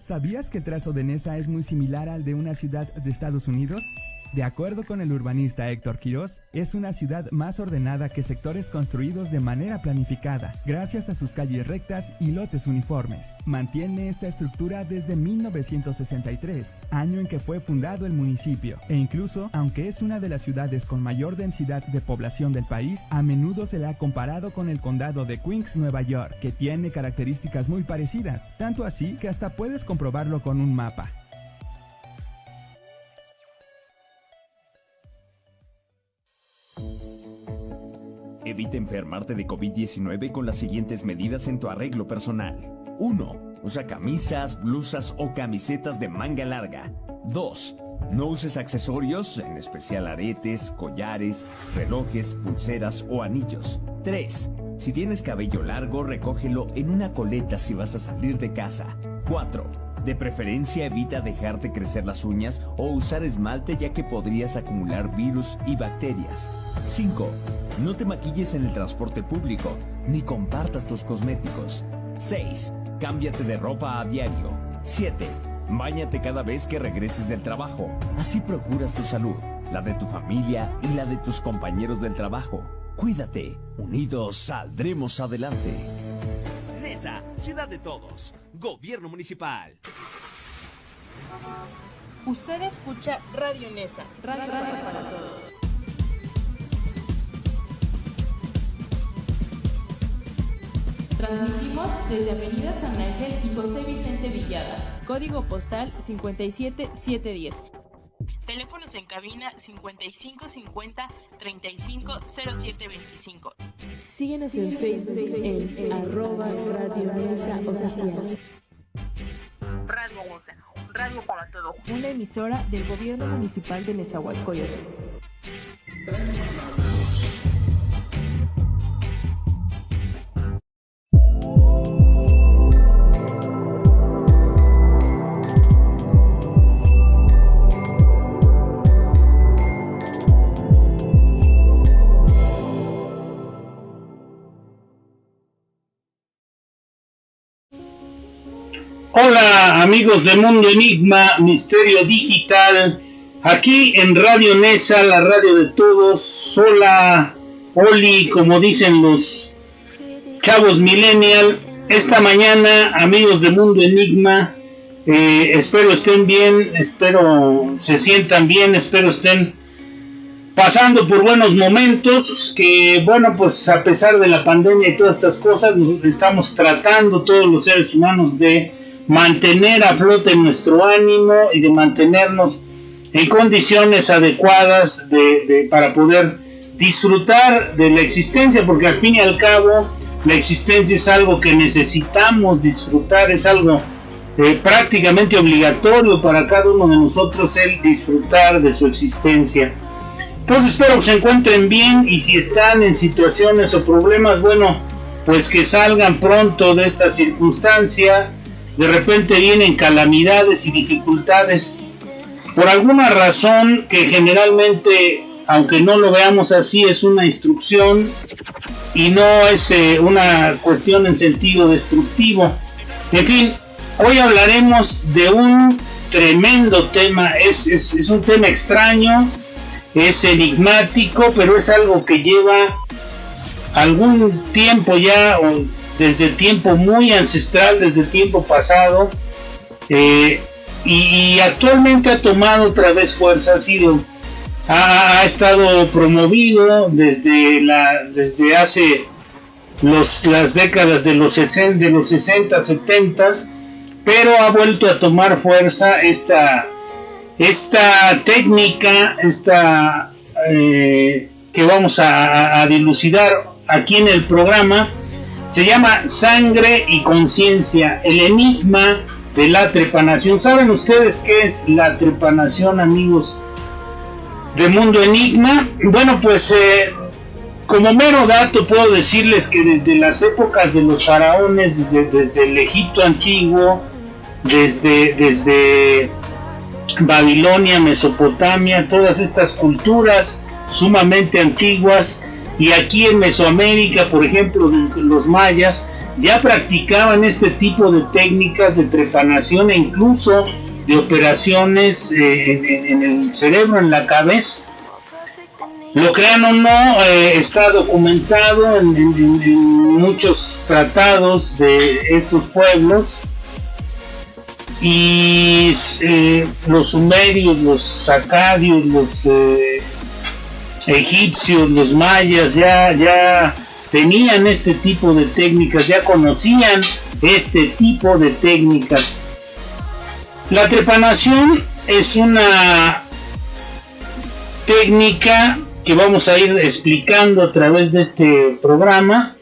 ¿Sabías que el trazo de Nesa es muy similar al de una ciudad de Estados Unidos? De acuerdo con el urbanista Héctor Quirós, es una ciudad más ordenada que sectores construidos de manera planificada, gracias a sus calles rectas y lotes uniformes. Mantiene esta estructura desde 1963, año en que fue fundado el municipio, e incluso, aunque es una de las ciudades con mayor densidad de población del país, a menudo se le ha comparado con el condado de Queens, Nueva York, que tiene características muy parecidas, tanto así que hasta puedes comprobarlo con un mapa. Evita enfermarte de COVID-19 con las siguientes medidas en tu arreglo personal. 1. Usa camisas, blusas o camisetas de manga larga. 2. No uses accesorios, en especial aretes, collares, relojes, pulseras o anillos. 3. Si tienes cabello largo, recógelo en una coleta si vas a salir de casa. 4. De preferencia evita dejarte crecer las uñas o usar esmalte, ya que podrías acumular virus y bacterias. 5. No te maquilles en el transporte público, ni compartas tus cosméticos. 6. Cámbiate de ropa a diario. 7. Báñate cada vez que regreses del trabajo. Así procuras tu salud, la de tu familia y la de tus compañeros del trabajo. Cuídate, unidos saldremos adelante. Nesa, ciudad de todos. Gobierno municipal. Usted escucha Radio Nesa, radio para todos. Transmitimos desde Avenida San Ángel y José Vicente Villada, código postal 57710. Teléfonos en cabina 5550-350725. Síguenos en Facebook en @Radio Nesa Oficial. Radio Nesa, radio para todos. Una emisora del Gobierno Municipal de Nezahualcóyotl. Hola amigos de Mundo Enigma, Misterio Digital, aquí en Radio Nesa, la radio de todos. Hola, Oli, como dicen los chavos millennial. Esta mañana, amigos de Mundo Enigma, espero estén bien, espero se sientan bien, espero estén pasando por buenos momentos, que bueno, pues a pesar de la pandemia y todas estas cosas, estamos tratando todos los seres humanos de mantener a flote nuestro ánimo y de mantenernos en condiciones adecuadas para poder disfrutar de la existencia, porque al fin y al cabo la existencia es algo que necesitamos disfrutar, es algo prácticamente obligatorio para cada uno de nosotros, el disfrutar de su existencia. Entonces espero que se encuentren bien, y si están en situaciones o problemas, bueno, pues que salgan pronto de esta circunstancia. De repente vienen calamidades y dificultades por alguna razón que generalmente, aunque no lo veamos así, es una instrucción y no es una cuestión en sentido destructivo. En fin, hoy hablaremos de un tremendo tema. Es un tema extraño, es enigmático, pero es algo que lleva algún tiempo ya, desde tiempo muy ancestral, desde el tiempo pasado, y actualmente ha tomado otra vez fuerza, ha estado promovido desde hace las décadas de los 60, 70, pero ha vuelto a tomar fuerza esta técnica, que vamos a dilucidar aquí en el programa. Se llama Sangre y Conciencia, el enigma de la trepanación. ¿Saben ustedes qué es la trepanación, amigos de Mundo Enigma? Bueno, pues como mero dato puedo decirles que desde las épocas de los faraones, desde el Egipto antiguo, desde Babilonia, Mesopotamia, todas estas culturas sumamente antiguas, y aquí en Mesoamérica, por ejemplo, los mayas, ya practicaban este tipo de técnicas de trepanación e incluso de operaciones en el cerebro, en la cabeza. Lo crean o no, está documentado en muchos tratados de estos pueblos, y los sumerios, los acadios, los egipcios, los mayas ya tenían este tipo de técnicas, ya conocían este tipo de técnicas. La trepanación es una técnica que vamos a ir explicando a través de este programa,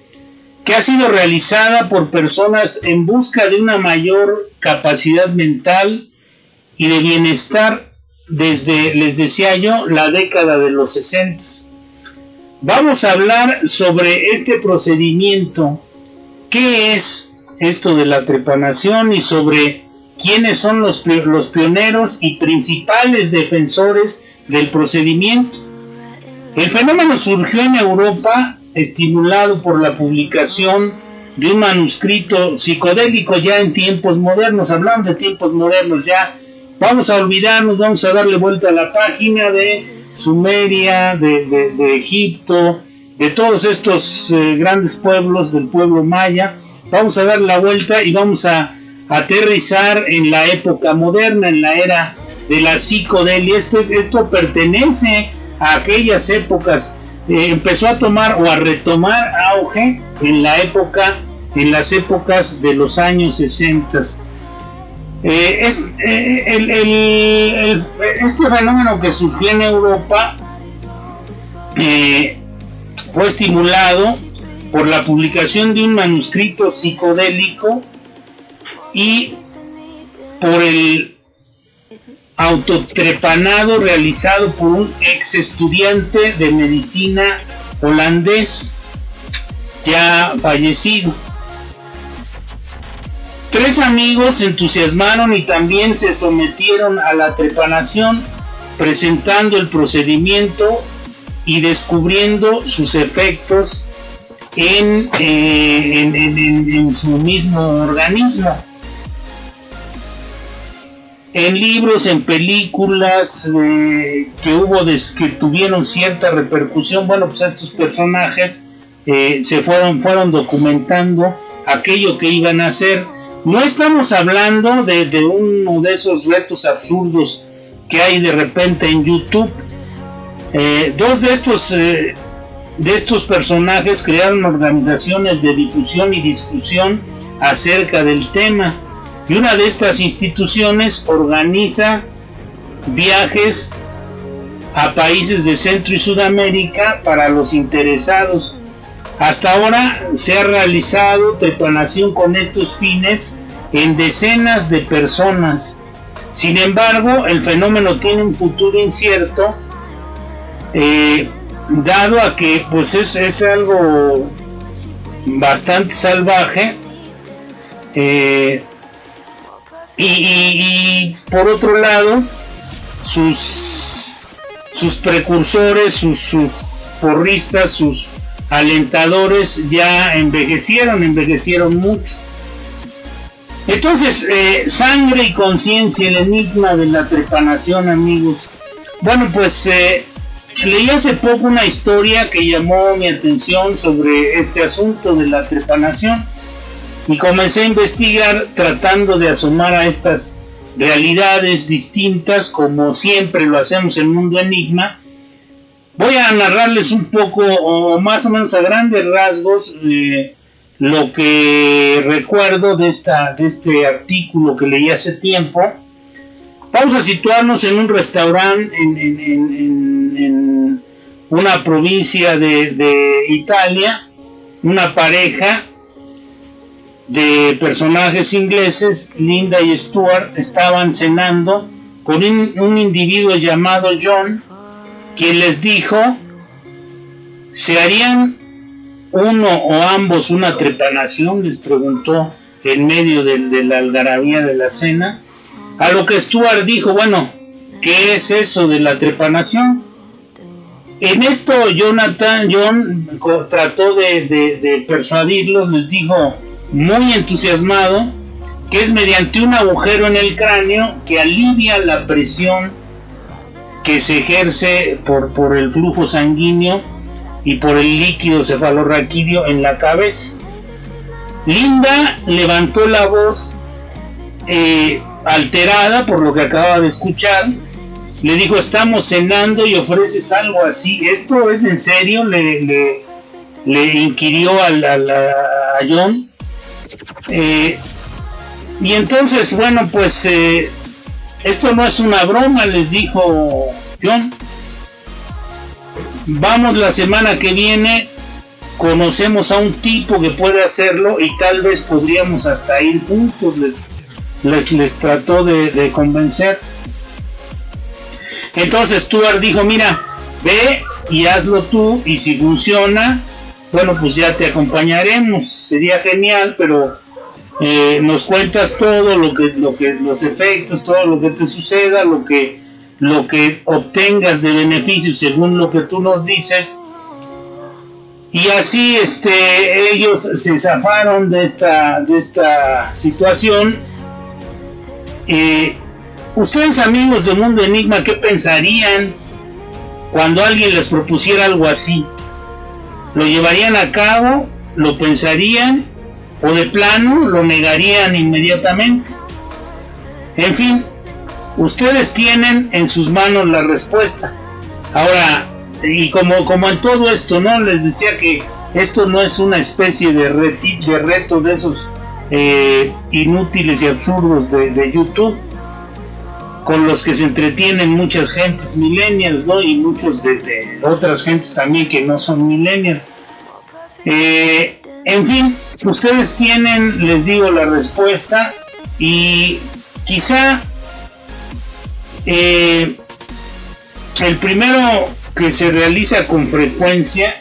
que ha sido realizada por personas en busca de una mayor capacidad mental y de bienestar desde, les decía yo, la década de los 60. Vamos a hablar sobre este procedimiento, qué es esto de la trepanación y sobre quiénes son los pioneros y principales defensores del procedimiento. El fenómeno surgió en Europa, estimulado por la publicación de un manuscrito psicodélico ya en tiempos modernos. Hablamos de tiempos modernos, ya vamos a olvidarnos, vamos a darle vuelta a la página de Sumeria, de Egipto, de todos estos grandes pueblos del pueblo maya. Vamos a dar la vuelta y vamos a aterrizar en la época moderna, en la era de la psicodelia. Esto pertenece a aquellas épocas, empezó a tomar o a retomar auge en las épocas de los años 60. Este fenómeno que surgió en Europa fue estimulado por la publicación de un manuscrito psicodélico y por el autotrepanado realizado por un ex estudiante de medicina holandés ya fallecido. 3 amigos se entusiasmaron y también se sometieron a la trepanación, presentando el procedimiento y descubriendo sus efectos en su mismo organismo. En libros, en películas que tuvieron cierta repercusión, bueno, pues estos personajes fueron documentando aquello que iban a hacer. No estamos hablando de uno de esos retos absurdos que hay de repente en YouTube. 2 de estos personajes crearon organizaciones de difusión y discusión acerca del tema. Y una de estas instituciones organiza viajes a países de Centro y Sudamérica para los interesados. Hasta ahora se ha realizado trepanación con estos fines en decenas de personas. Sin embargo, el fenómeno tiene un futuro incierto, dado a que pues es algo bastante salvaje. Y por otro lado, sus precursores, sus porristas, sus alentadores ya envejecieron mucho. Entonces, sangre y conciencia, el enigma de la trepanación, amigos. Bueno, pues leí hace poco una historia que llamó mi atención sobre este asunto de la trepanación. Y comencé a investigar tratando de asomar a estas realidades distintas, como siempre lo hacemos en Mundo Enigma. Voy a narrarles un poco, o más o menos a grandes rasgos, lo que recuerdo de este artículo que leí hace tiempo. Vamos a situarnos en un restaurante en una provincia de Italia. Una pareja de personajes ingleses, Linda y Stuart, estaban cenando con un individuo llamado John, quien les dijo: ¿se harían uno o ambos una trepanación? Les preguntó en medio de la algarabía de la cena. A lo que Stuart dijo: bueno, ¿qué es eso de la trepanación? En esto John trató de persuadirlos, les dijo: muy entusiasmado, que es mediante un agujero en el cráneo que alivia la presión que se ejerce por el flujo sanguíneo y por el líquido cefalorraquídeo en la cabeza. Linda levantó la voz alterada por lo que acaba de escuchar. Le dijo: estamos cenando y ofreces algo así. ¿Esto es en serio? Le inquirió a John. Y entonces, bueno, pues esto no es una broma, les dijo John. Vamos la semana que viene, conocemos a un tipo que puede hacerlo y tal vez podríamos hasta ir juntos. Les trató de convencer. Entonces Stuart dijo: mira, ve y hazlo tú, y si funciona, bueno, pues ya te acompañaremos, sería genial, pero nos cuentas todo lo que los efectos, todo lo que te suceda, lo que obtengas de beneficios según lo que tú nos dices. Y así ellos se zafaron de esta situación. Ustedes, amigos de Mundo Enigma, ¿qué pensarían cuando alguien les propusiera algo así? ¿Lo llevarían a cabo? ¿Lo pensarían? ¿O de plano lo negarían inmediatamente? En fin, ustedes tienen en sus manos la respuesta. Ahora, y como en todo esto, ¿no? Les decía que esto no es una especie de reto de esos inútiles y absurdos de YouTube, con los que se entretienen muchas gentes millennials, ¿no? Y muchos de otras gentes también que no son millennials. En fin, ustedes tienen, les digo, la respuesta. Y quizá el primero que se realiza con frecuencia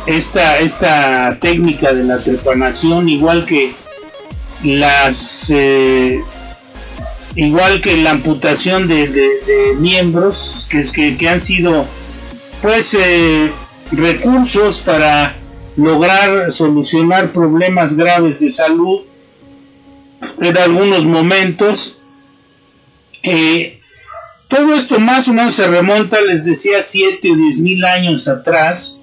esta técnica de la trepanación, igual que la amputación de miembros que han sido pues recursos para lograr solucionar problemas graves de salud en algunos momentos. Todo esto más o menos se remonta, les decía, 7 o 10 mil años atrás.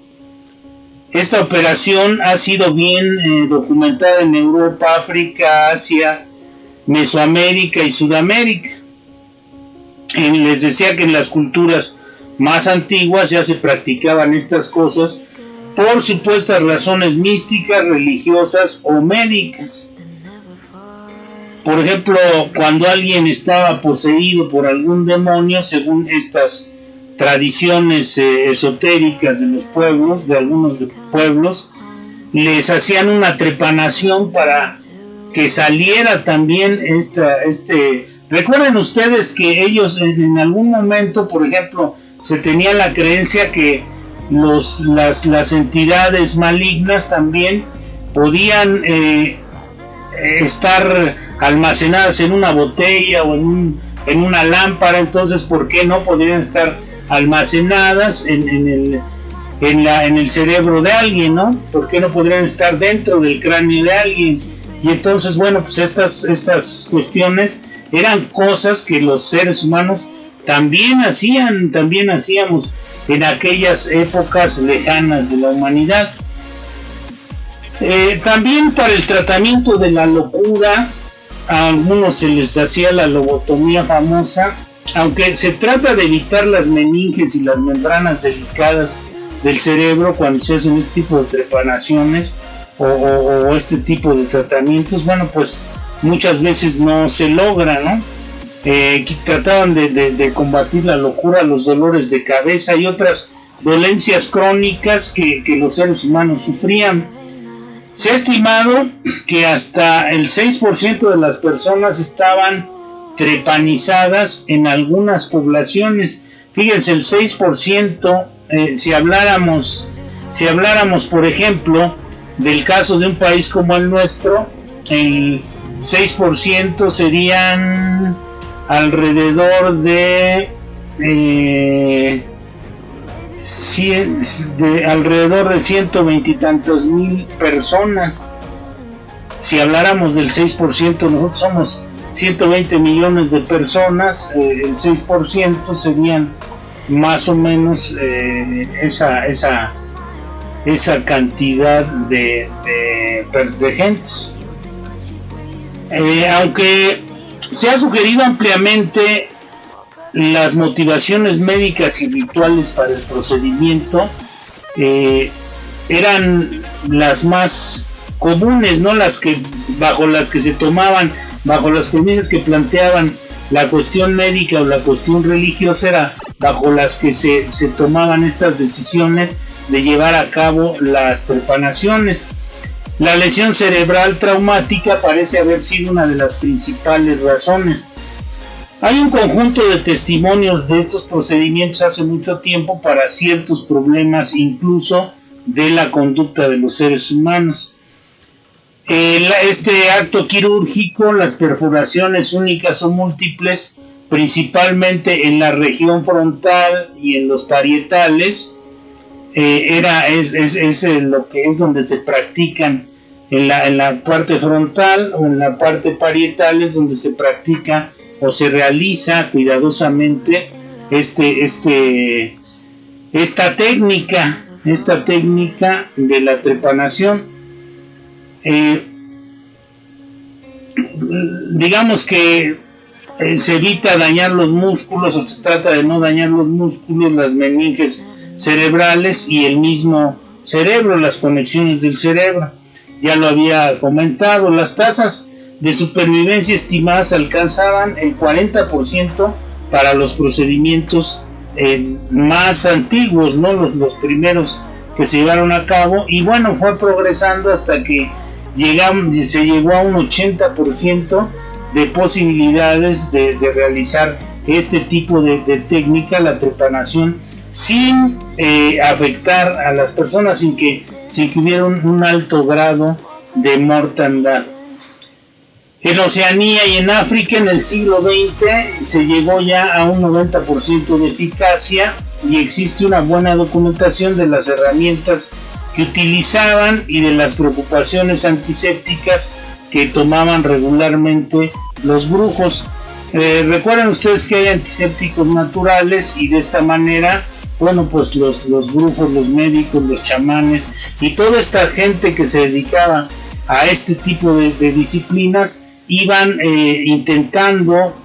Esta operación ha sido bien documentada en Europa, África, Asia, Mesoamérica y Sudamérica. Les decía que en las culturas más antiguas ya se practicaban estas cosas por supuestas razones místicas, religiosas o médicas. Por ejemplo, cuando alguien estaba poseído por algún demonio, según estas tradiciones esotéricas de los pueblos, de algunos pueblos, les hacían una trepanación para que saliera también Recuerden ustedes que ellos en algún momento, por ejemplo, se tenía la creencia que las entidades malignas también podían estar almacenadas en una botella o en una lámpara. Entonces, ¿por qué no podrían estar almacenadas en el cerebro de alguien, ¿no? ¿Por qué no podrían estar dentro del cráneo de alguien? Y entonces, bueno, pues estas cuestiones eran cosas que los seres humanos también hacíamos en aquellas épocas lejanas de la humanidad. También para el tratamiento de la locura, a algunos se les hacía la lobotomía famosa, aunque se trata de evitar las meninges y las membranas delicadas del cerebro cuando se hacen este tipo de trepanaciones o este tipo de tratamientos. Bueno, pues muchas veces no se logra, ¿no? Trataban de combatir la locura, los dolores de cabeza y otras dolencias crónicas que los seres humanos sufrían. Se ha estimado que hasta el 6% de las personas estaban trepanizadas en algunas poblaciones. Fíjense, el 6%, si habláramos, por ejemplo, del caso de un país como el nuestro, el 6% serían alrededor de alrededor de 120 y tantos mil personas. si habláramos del 6%, nosotros somos 120 millones de personas, el 6% serían más o menos esa cantidad de gentes. Aunque se ha sugerido ampliamente las motivaciones médicas y rituales para el procedimiento, eran las más comunes, ¿no? Bajo las que se tomaban, bajo las premisas que planteaban la cuestión médica o la cuestión religiosa, era bajo las que se tomaban estas decisiones de llevar a cabo las trepanaciones. La lesión cerebral traumática parece haber sido una de las principales razones. Hay un conjunto de testimonios de estos procedimientos hace mucho tiempo para ciertos problemas, incluso de la conducta de los seres humanos. Este acto quirúrgico, las perforaciones únicas o múltiples, principalmente en la región frontal y en los parietales, es lo que es donde se practican en la parte frontal o en la parte parietal, es donde se practica o se realiza cuidadosamente esta técnica de la trepanación. Digamos que se evita dañar los músculos, o se trata de no dañar los músculos, las meninges cerebrales y el mismo cerebro, las conexiones del cerebro. Ya lo había comentado, las tasas de supervivencia estimadas alcanzaban el 40% para los procedimientos más antiguos, ¿no? Los primeros que se llevaron a cabo, y bueno, fue progresando hasta que se llegó a un 80% de posibilidades de realizar este tipo de técnica, la trepanación, sin afectar a las personas, sin que hubiera un alto grado de mortandad. En Oceanía y en África en el siglo XX se llegó ya a un 90% de eficacia, y existe una buena documentación de las herramientas que utilizaban y de las preocupaciones antisépticas que tomaban regularmente los brujos. Recuerden ustedes que hay antisépticos naturales, y de esta manera, bueno, pues los brujos, los médicos, los chamanes y toda esta gente que se dedicaba a este tipo de disciplinas iban intentando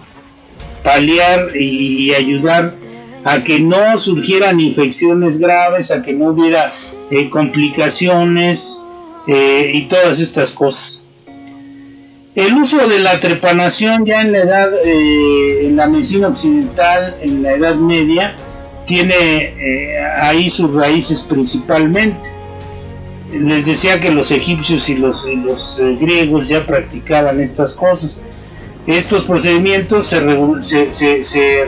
paliar y ayudar a que no surgieran infecciones graves, a que no hubiera complicaciones y todas estas cosas. El uso de la trepanación ya en la edad, en la medicina occidental, en la Edad Media, tiene ahí sus raíces principalmente. Les decía que los egipcios y los griegos ya practicaban estas cosas. Estos procedimientos se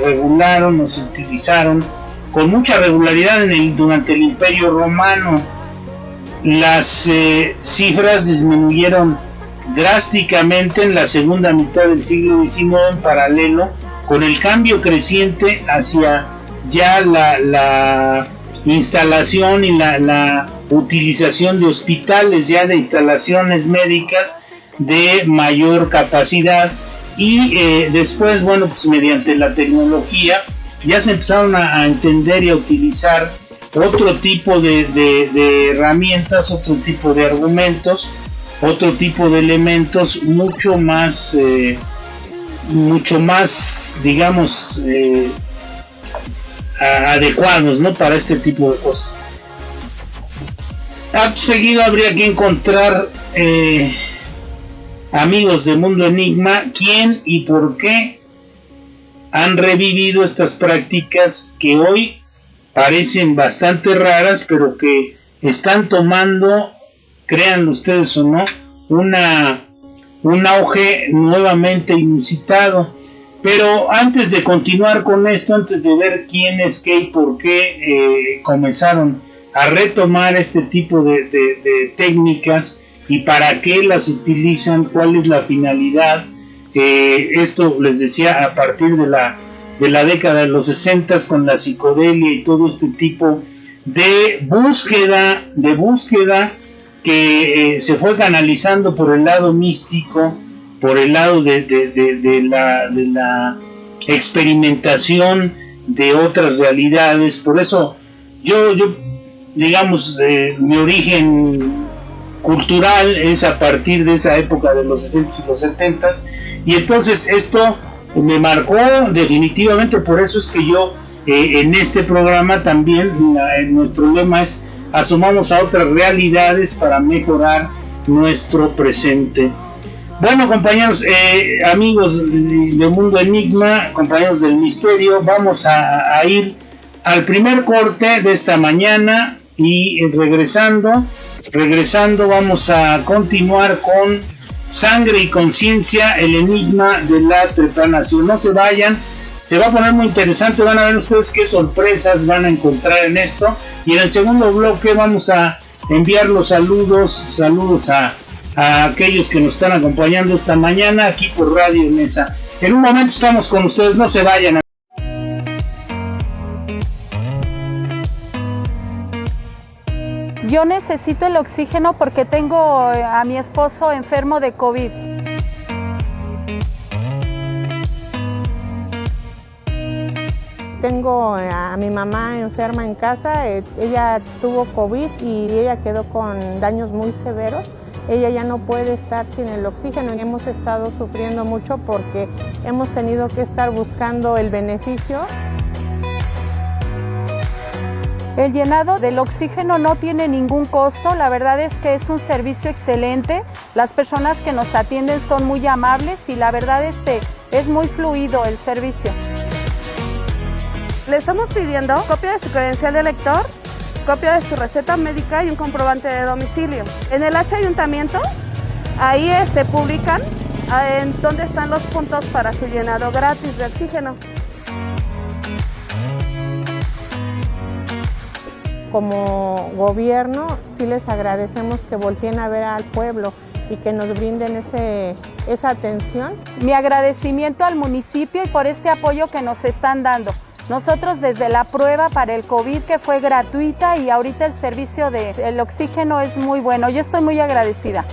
regularon o se utilizaron con mucha regularidad durante el Imperio Romano. Las cifras disminuyeron drásticamente en la segunda mitad del siglo XIX, en paralelo con el cambio creciente hacia ya la instalación y la utilización de hospitales, ya de instalaciones médicas de mayor capacidad. Y después, bueno, pues mediante la tecnología ya se empezaron a entender y a utilizar otro tipo de herramientas, otro tipo de argumentos, otro tipo de elementos mucho más, digamos, adecuados, ¿no?, para este tipo de cosas. Acto seguido habría que encontrar, amigos de Mundo Enigma, quién y por qué han revivido estas prácticas que hoy parecen bastante raras, pero que están tomando, créanlo ustedes o no, un auge nuevamente inusitado. Pero antes de continuar con esto, antes de ver quién es qué y por qué comenzaron a retomar este tipo de técnicas y para qué las utilizan, cuál es la finalidad, esto les decía a partir de la década de los 60 con la psicodelia y todo este tipo de búsqueda que se fue canalizando por el lado místico, por el lado de la experimentación de otras realidades. Por eso yo digamos, mi origen cultural es a partir de esa época de los 60 y los 70, y entonces esto me marcó definitivamente. Por eso es que yo en este programa también nuestro lema es: asomamos a otras realidades para mejorar nuestro presente. Bueno, compañeros, amigos de Mundo Enigma, compañeros del misterio, vamos a ir al primer corte de esta mañana, y regresando vamos a continuar con Sangre y Conciencia, el enigma de la trepanación. No se vayan, se va a poner muy interesante, van a ver ustedes qué sorpresas van a encontrar en esto. Y en el segundo bloque vamos a enviar los saludos a aquellos que nos están acompañando esta mañana aquí por Radio Nesa. En un momento estamos con ustedes, no se vayan. Yo necesito el oxígeno porque tengo a mi esposo enfermo de COVID. Tengo a mi mamá enferma en casa, ella tuvo COVID y ella quedó con daños muy severos. Ella ya no puede estar sin el oxígeno y hemos estado sufriendo mucho porque hemos tenido que estar buscando el beneficio. El llenado del oxígeno no tiene ningún costo, la verdad es que es un servicio excelente, las personas que nos atienden son muy amables y la verdad es muy fluido el servicio. Le estamos pidiendo copia de su credencial de lector, copia de su receta médica y un comprobante de domicilio. En el H Ayuntamiento, ahí publican en dónde están los puntos para su llenado gratis de oxígeno. Como gobierno, sí les agradecemos que volteen a ver al pueblo y que nos brinden esa atención. Mi agradecimiento al municipio y por este apoyo que nos están dando. Nosotros desde la prueba para el COVID, que fue gratuita, y ahorita el servicio del oxígeno es muy bueno. Yo estoy muy agradecida.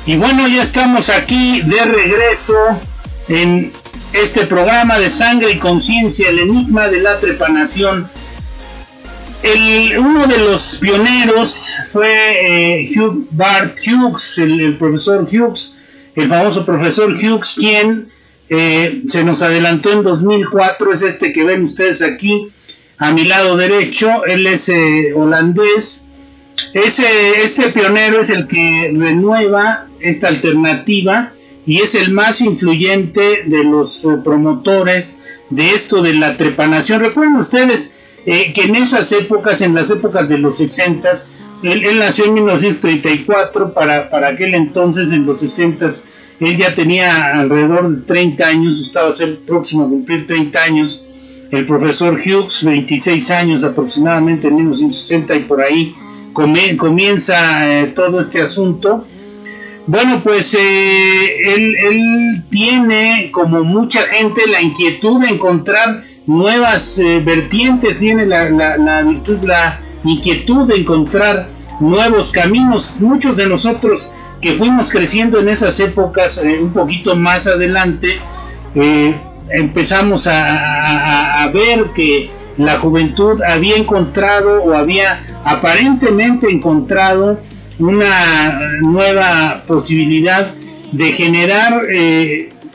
Y bueno, ya estamos aquí de regreso en este programa de Sangre y Conciencia, el enigma de la trepanación. Uno de los pioneros fue Bart Hughes, el profesor Hughes, el famoso profesor Hughes, quien se nos adelantó en 2004, es este que ven ustedes aquí a mi lado derecho. Él es holandés. Este pionero es el que renueva esta alternativa y es el más influyente de los promotores de esto de la trepanación. Recuerden ustedes que en esas épocas, en las épocas de los 60s, él nació en 1934, para aquel entonces, en los 60s, él ya tenía alrededor de 30 años, estaba a ser próximo a cumplir 30 años. El profesor Hughes, 26 años aproximadamente, en 1960 y por ahí, comienza todo este asunto. Bueno, pues él tiene, como mucha gente, la inquietud de encontrar nuevas vertientes, tiene la virtud, la inquietud de encontrar nuevos caminos. Muchos de nosotros que fuimos creciendo en esas épocas, un poquito más adelante, empezamos a ver que la juventud había encontrado, o había aparentemente encontrado, una nueva posibilidad de generar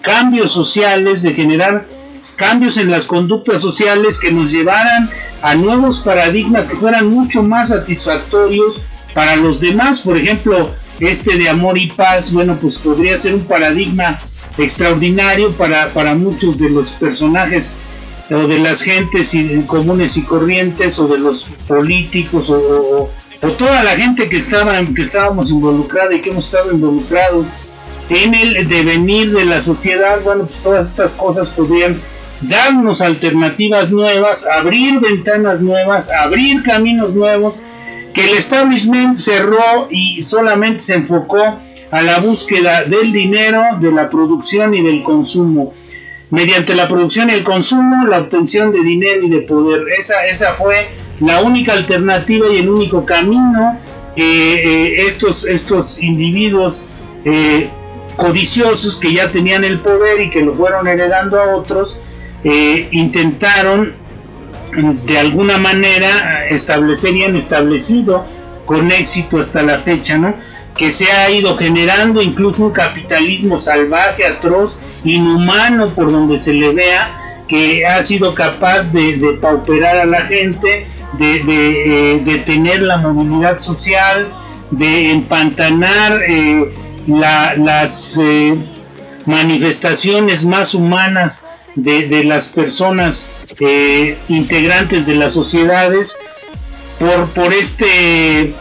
cambios sociales, de generar cambios en las conductas sociales que nos llevaran a nuevos paradigmas que fueran mucho más satisfactorios para los demás. Por ejemplo, este de amor y paz, bueno, pues podría ser un paradigma extraordinario para muchos de los personajes o de las gentes comunes y corrientes, o de los políticos o o toda la gente que estábamos involucrada y que hemos estado involucrados en el devenir de la sociedad, bueno, pues todas estas cosas podrían darnos alternativas nuevas, abrir ventanas nuevas, abrir caminos nuevos, que el establishment cerró y solamente se enfocó a la búsqueda del dinero, de la producción y del consumo. Mediante la producción y el consumo, la obtención de dinero y de poder. Esa fue la única alternativa y el único camino que estos individuos codiciosos que ya tenían el poder y que lo fueron heredando a otros, intentaron de alguna manera establecer y han establecido con éxito hasta la fecha, ¿no? Que se ha ido generando incluso un capitalismo salvaje, atroz, inhumano por donde se le vea, que ha sido capaz de pauperar a la gente, de tener la movilidad social, de empantanar las manifestaciones más humanas de las personas integrantes de las sociedades por este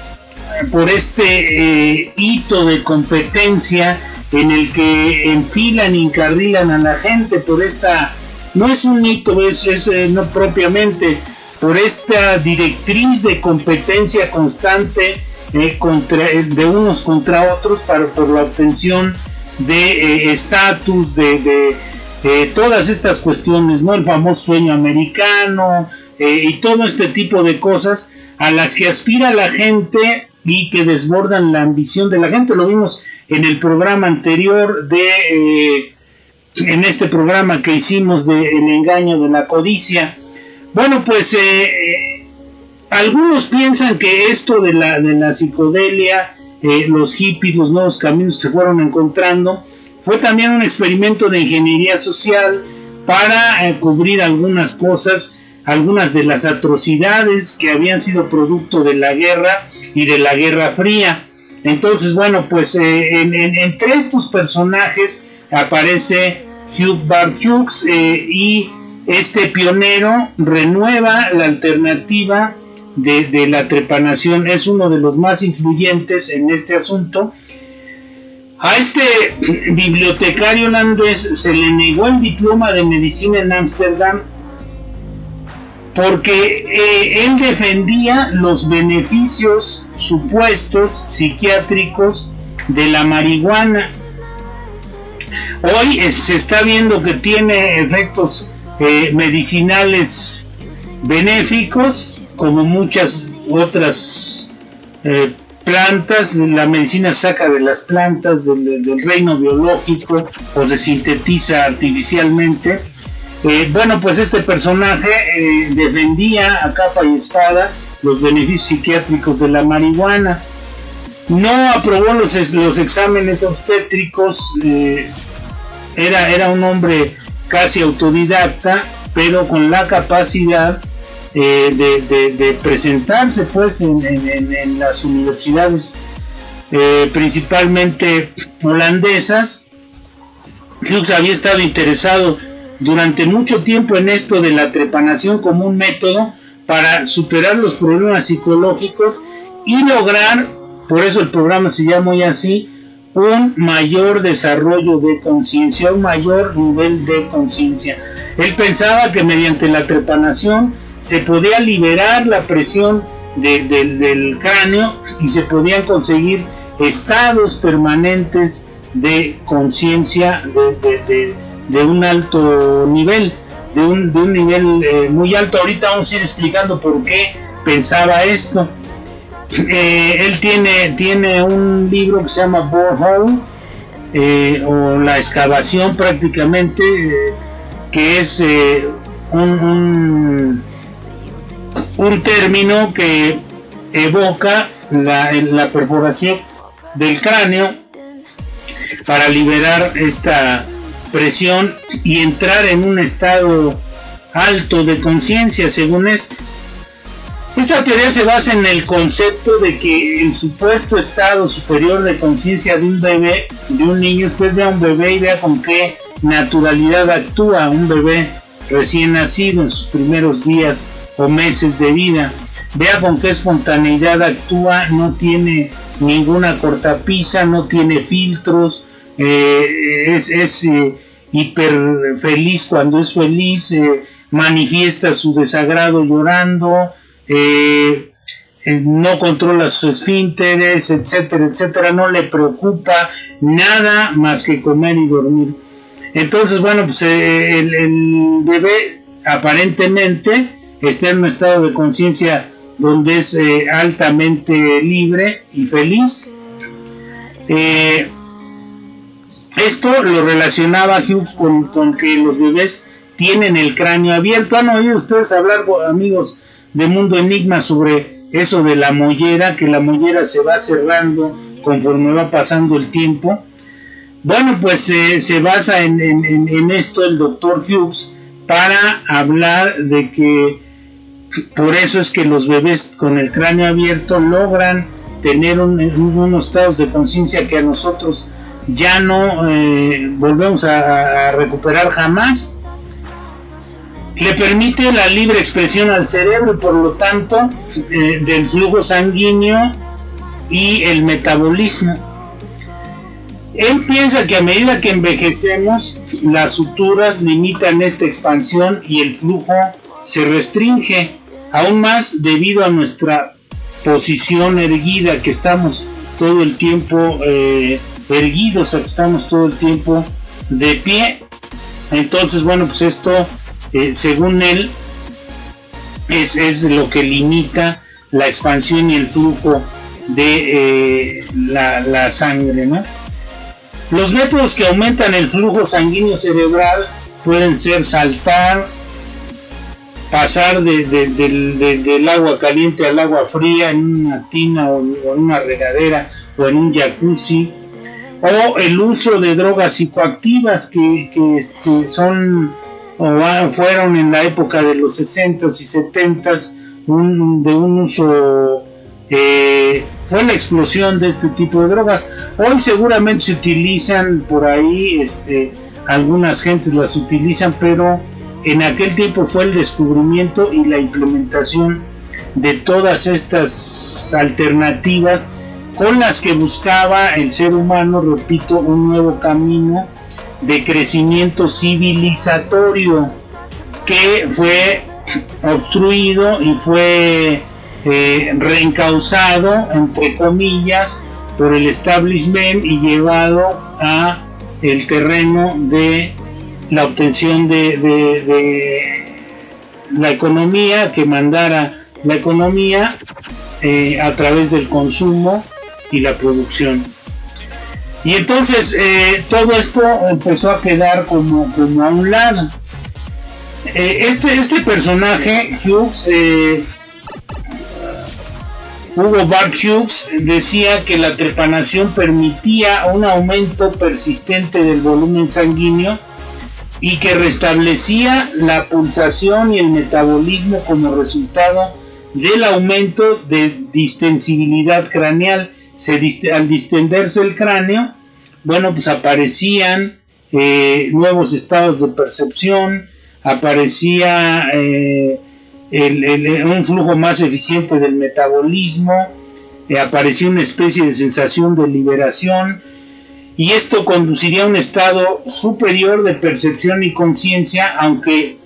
hito de competencia en el que enfilan y encarrilan a la gente, por esta, no es un hito, es no propiamente, por esta directriz de competencia constante de unos contra otros por la obtención de estatus, de todas estas cuestiones, ¿no? El famoso sueño americano y todo este tipo de cosas a las que aspira la gente y que desbordan la ambición de la gente. Lo vimos en el programa anterior en este programa que hicimos de El engaño de la codicia. Bueno, pues algunos piensan que esto de la psicodelia, los hippies, los nuevos caminos que se fueron encontrando, fue también un experimento de ingeniería social para cubrir algunas cosas, algunas de las atrocidades que habían sido producto de la guerra y de la Guerra Fría. Entonces, bueno, pues entre estos personajes aparece Hugh Bart Hughes y este pionero renueva la alternativa de la trepanación. Es uno de los más influyentes en este asunto. A este bibliotecario holandés se le negó el diploma de medicina en Ámsterdam porque él defendía los beneficios supuestos psiquiátricos de la marihuana. Hoy se está viendo que tiene efectos medicinales benéficos, como muchas otras plantas. La medicina saca de las plantas del reino biológico o se sintetiza artificialmente. Bueno, pues este personaje defendía a capa y espada los beneficios psiquiátricos de la marihuana. No aprobó los exámenes obstétricos, era un hombre casi autodidacta, pero con la capacidad de presentarse pues en las universidades principalmente holandesas. Hughes había estado interesado durante mucho tiempo en esto de la trepanación como un método para superar los problemas psicológicos y lograr, por eso el programa se llama hoy así, un mayor desarrollo de conciencia, un mayor nivel de conciencia. Él pensaba que mediante la trepanación se podía liberar la presión del cráneo y se podían conseguir estados permanentes de conciencia de un alto nivel, de un nivel muy alto. Ahorita vamos a ir explicando por qué pensaba esto. Él tiene un libro que se llama Borehole, o la excavación prácticamente, que es un término que evoca la perforación del cráneo para liberar esta presión y entrar en un estado alto de conciencia, según esto. Esta teoría se basa en el concepto de que el supuesto estado superior de conciencia de un bebé, de un niño, usted vea un bebé y vea con qué naturalidad actúa un bebé recién nacido en sus primeros días o meses de vida. Vea con qué espontaneidad actúa, no tiene ninguna cortapisa, no tiene filtros, es hiper feliz cuando es feliz, manifiesta su desagrado llorando, no controla sus esfínteres, etcétera, etcétera, no le preocupa nada más que comer y dormir. Entonces, bueno, pues el bebé aparentemente está en un estado de conciencia donde es altamente libre y feliz. Esto lo relacionaba Hughes con que los bebés tienen el cráneo abierto. ¿Han oído ustedes hablar, amigos de Mundo Enigma, sobre eso de la mollera, que la mollera se va cerrando conforme va pasando el tiempo? Bueno, pues se basa en esto el doctor Hughes para hablar de que por eso es que los bebés con el cráneo abierto logran tener unos estados de conciencia que a nosotros ya no volvemos a recuperar jamás. Le permite la libre expresión al cerebro y por lo tanto del flujo sanguíneo y el metabolismo. Él piensa que a medida que envejecemos, las suturas limitan esta expansión y el flujo se restringe, aún más debido a nuestra posición erguida, que estamos todo el tiempo erguidos, que estamos todo el tiempo de pie. Entonces, bueno, pues esto, según él, es lo que limita la expansión y el flujo de la sangre, ¿no? Los métodos que aumentan el flujo sanguíneo cerebral pueden ser saltar, pasar del agua caliente al agua fría en una tina o en una regadera o en un jacuzzi, o el uso de drogas psicoactivas que son o fueron en la época de los 60s y 70s de un uso, fue la explosión de este tipo de drogas. Hoy seguramente se utilizan por ahí, algunas gentes las utilizan, pero en aquel tiempo fue el descubrimiento y la implementación de todas estas alternativas con las que buscaba el ser humano, repito, un nuevo camino de crecimiento civilizatorio que fue obstruido y fue reencauzado, entre comillas, por el establishment y llevado a el terreno de la obtención de la economía, que mandara la economía a través del consumo y la producción. Y entonces todo esto empezó a quedar como a un lado. Este personaje, Hughes, Hugo Bart Hughes, decía que la trepanación permitía un aumento persistente del volumen sanguíneo y que restablecía la pulsación y el metabolismo como resultado del aumento de distensibilidad craneal. Al distenderse el cráneo, bueno, pues aparecían nuevos estados de percepción, aparecía un flujo más eficiente del metabolismo, aparecía una especie de sensación de liberación, y esto conduciría a un estado superior de percepción y conciencia, aunque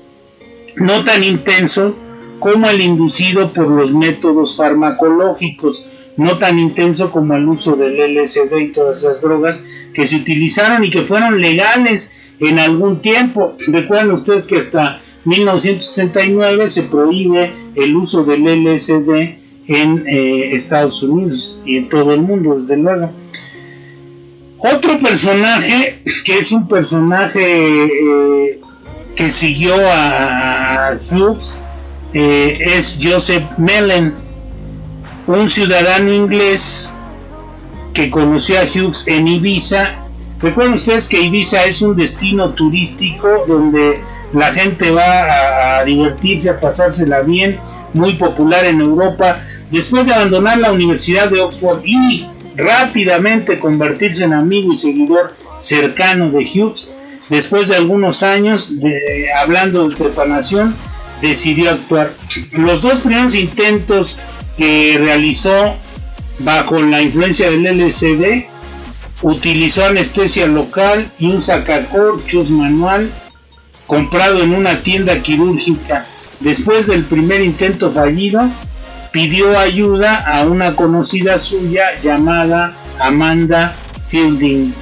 no tan intenso como el inducido por los métodos farmacológicos, no tan intenso como el uso del LSD y todas esas drogas que se utilizaron y que fueron legales en algún tiempo. Recuerden ustedes que hasta 1969 se prohíbe el uso del LSD en Estados Unidos y en todo el mundo, desde luego. Otro personaje que es un personaje que siguió a Hughes es Joseph Mellen, un ciudadano inglés que conoció a Hughes en Ibiza. Recuerden ustedes que Ibiza es un destino turístico donde la gente va a divertirse, a pasársela bien, muy popular en Europa. Después de abandonar la Universidad de Oxford y rápidamente convertirse en amigo y seguidor cercano de Hughes, después de algunos años hablando de trepanación, decidió actuar. Los dos primeros intentos que realizó bajo la influencia del LSD, utilizó anestesia local y un sacacorchos manual comprado en una tienda quirúrgica. Después del primer intento fallido, pidió ayuda a una conocida suya llamada Amanda Fielding,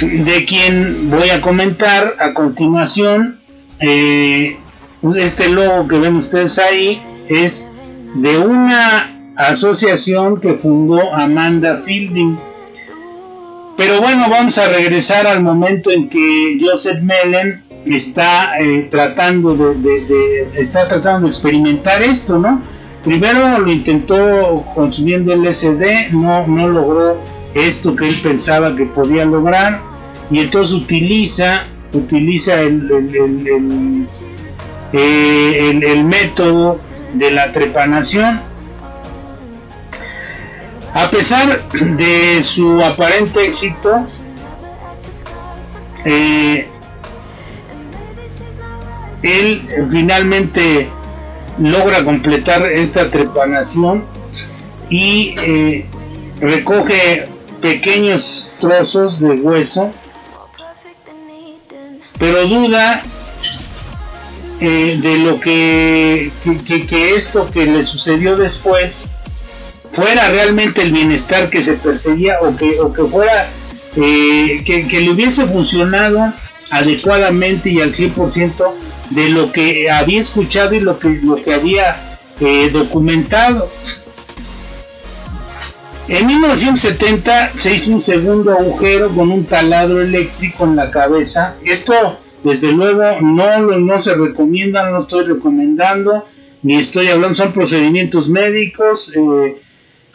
de quien voy a comentar a continuación. Este logo que ven ustedes ahí es de una asociación que fundó Amanda Fielding. Pero bueno, vamos a regresar al momento en que Joseph Melen está tratando de experimentar esto, ¿no? Primero lo intentó consumiendo LSD, no logró esto que él pensaba que podía lograr, y entonces utiliza el método de la trepanación. A pesar de su aparente éxito, él finalmente logra completar esta trepanación y recoge pequeños trozos de hueso, pero duda de lo que esto que le sucedió después fuera realmente el bienestar que se perseguía, o que fuera que le hubiese funcionado adecuadamente y al 100% de lo que había escuchado y lo que había documentado. En 1970 se hizo un segundo agujero con un taladro eléctrico en la cabeza. Esto desde luego no se recomienda, no lo estoy recomendando, ni estoy hablando, son procedimientos médicos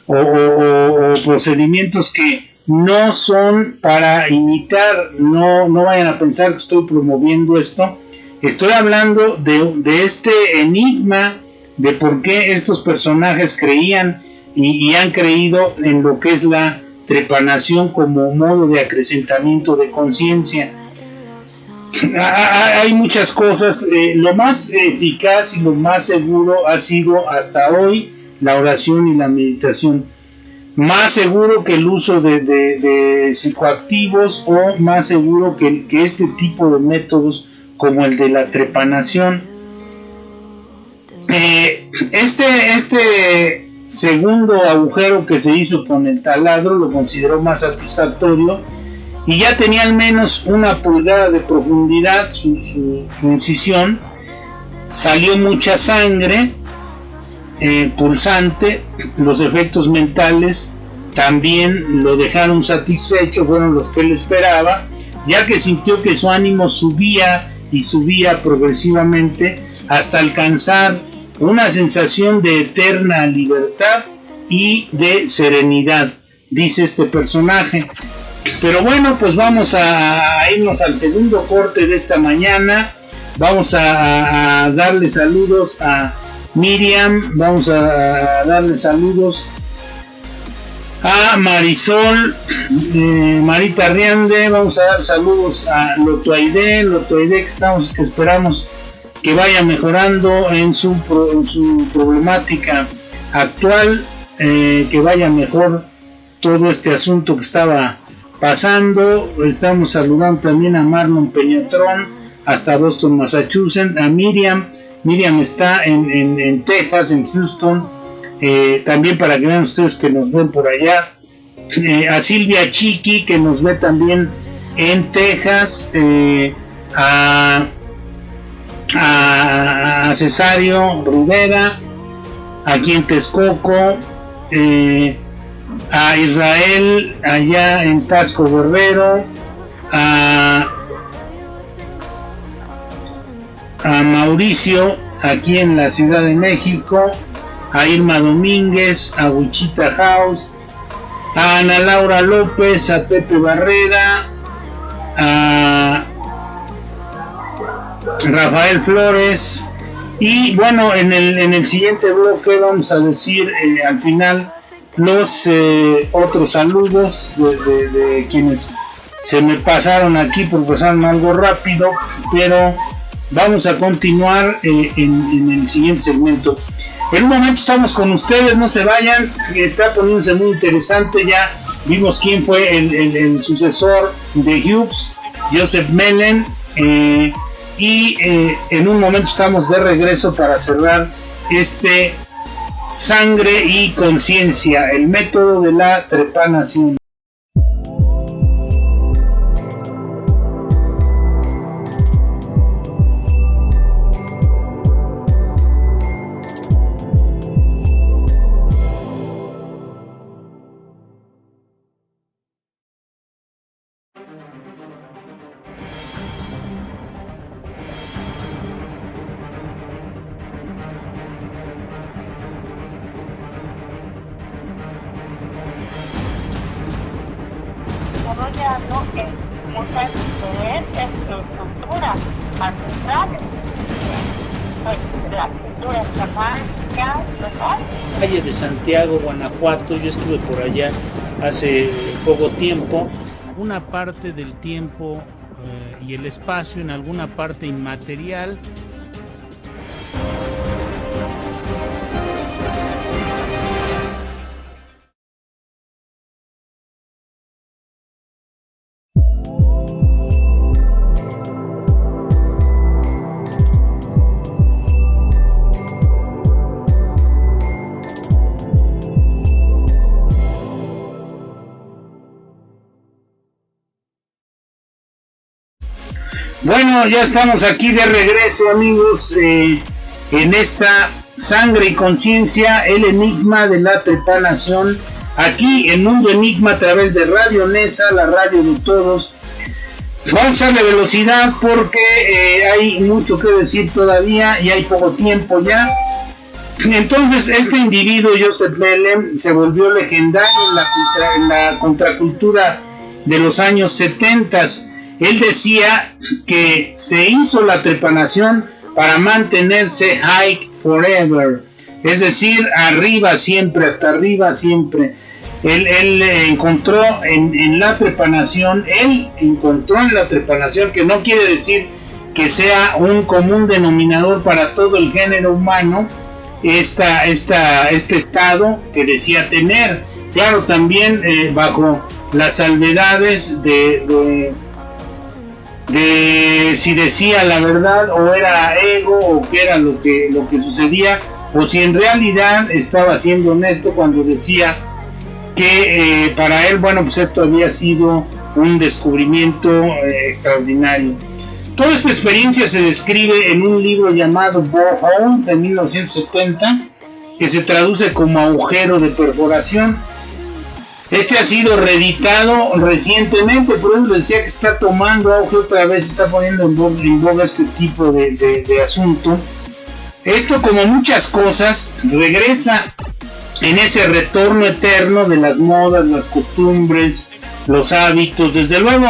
o procedimientos que no son para imitar. No vayan a pensar que estoy promoviendo esto. Estoy hablando de este enigma de por qué estos personajes creían y han creído en lo que es la trepanación como modo de acrecentamiento de conciencia. Hay muchas cosas. Lo más eficaz y lo más seguro ha sido hasta hoy la oración y la meditación. Más seguro que el uso de psicoactivos, o más seguro que este tipo de métodos como el de la trepanación. Este segundo agujero que se hizo con el taladro lo consideró más satisfactorio, y ya tenía al menos 1 pulgada de profundidad su incisión. Salió mucha sangre pulsante. Los efectos mentales también lo dejaron satisfecho, fueron los que él esperaba, ya que sintió que su ánimo subía y subía progresivamente hasta alcanzar una sensación de eterna libertad y de serenidad, dice este personaje. Pero bueno, pues vamos a irnos al segundo corte de esta mañana. Vamos a darle saludos a Miriam, vamos a darle saludos a Marisol, Marita Riande, vamos a dar saludos a Lotoide que esperamos que vaya mejorando en su problemática actual, que vaya mejor todo este asunto que estaba pasando. Estamos saludando también a Marlon Peñatrón hasta Boston, Massachusetts, a Miriam está en Texas, en Houston, también para que vean ustedes que nos ven por allá, a Silvia Chiqui que nos ve también en Texas, a Cesario Rivera aquí en Texcoco, a Israel allá en Tasco Guerrero, a Mauricio aquí en la Ciudad de México, a Irma Domínguez, a Wichita House, a Ana Laura López, a Pepe Barrera, a Rafael Flores. Y bueno, en el siguiente bloque vamos a decir al final los otros saludos de quienes se me pasaron aquí, porque pasaron algo rápido, pero vamos a continuar en el siguiente segmento. En un momento estamos con ustedes, no se vayan, está poniéndose muy interesante. Ya vimos quién fue el sucesor de Hughes, Joseph Melen, y en un momento estamos de regreso para cerrar este Sangre y Conciencia, el método de la trepanación. Calle de Santiago, Guanajuato, yo estuve por allá hace poco tiempo. Una parte del tiempo y el espacio en alguna parte inmaterial. Bueno, ya estamos aquí de regreso, amigos, en esta Sangre y Conciencia, el enigma de la trepanación, aquí en Mundo Enigma a través de Radio Nesa, la radio de todos. Vamos a darle velocidad porque hay mucho que decir todavía y hay poco tiempo ya. Entonces, este individuo, Joseph Melen, se volvió legendario en la contracultura de los años 70. Él decía que se hizo la trepanación para mantenerse high forever, es decir, arriba siempre, hasta arriba siempre. Él encontró en la trepanación, que no quiere decir que sea un común denominador para todo el género humano, este estado que decía tener, claro, también bajo las salvedades de si decía la verdad o era ego o qué era lo que sucedía, o si en realidad estaba siendo honesto cuando decía que para él, bueno, pues esto había sido un descubrimiento extraordinario. Toda esta experiencia se describe en un libro llamado Borehole de 1970, que se traduce como agujero de perforación. Este ha sido reeditado recientemente, por eso decía que está tomando auge otra vez, está poniendo en boga este tipo de asunto. Esto, como muchas cosas, regresa en ese retorno eterno de las modas, las costumbres, los hábitos. Desde luego,